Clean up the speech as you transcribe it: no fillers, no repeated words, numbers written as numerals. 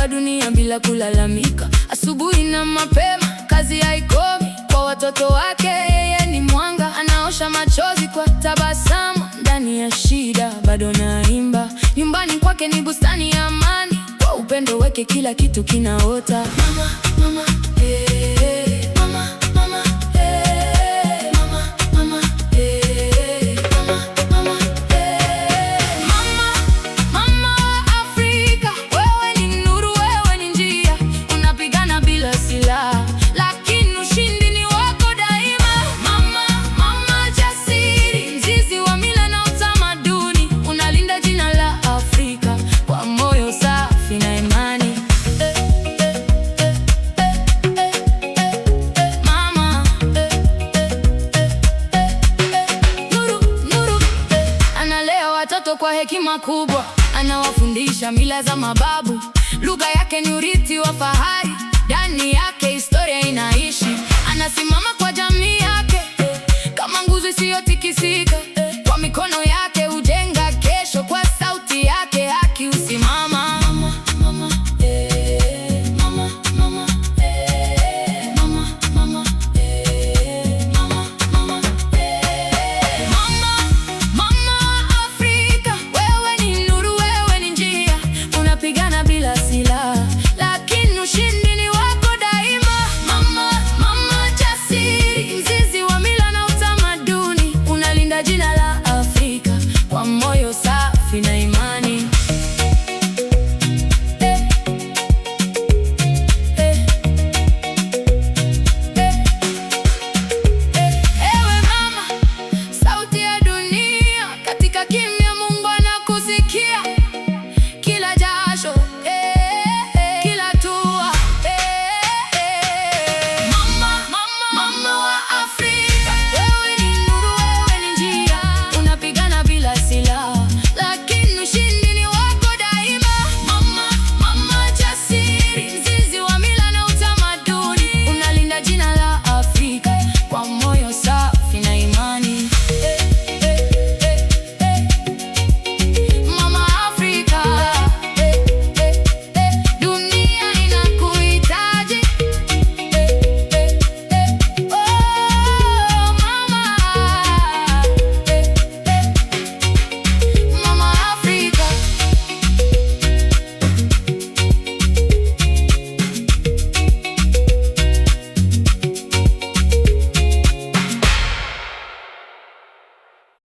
anabeba dunia bila kulalamika. Asubuhi na mapema, kazi haikomi. Kwa watoto wake yeye ni mwanga, anaosha machozi kwa tabasamu. Ndani ya shida bado naimba, nyumbani kwake ni bustani ya amani. Kwa upendo wake kila kitu kinaota. Mama, mama, eh, mama, mama, eh, mama, mama, eh, mama, mama, eh. Mama, mama Afrika, wewe ni nuru, wewe ni njia. Unapigana bila silaha, lakini ushindi ni wako daima. Mama, mama jasiri, mzizi wa mila na utamaduni. Unalinda jina la Afrika kwa moyo safi na imani. Mama, nuru, nuru. Analea watoto kwa hekima kubwa, anawafundisha mila za mababu. Lugha yake ni urithi wa fahari, ndani yake historia inaishi. Anasimama kwa jamii yake kama nguzo isiyotikisika.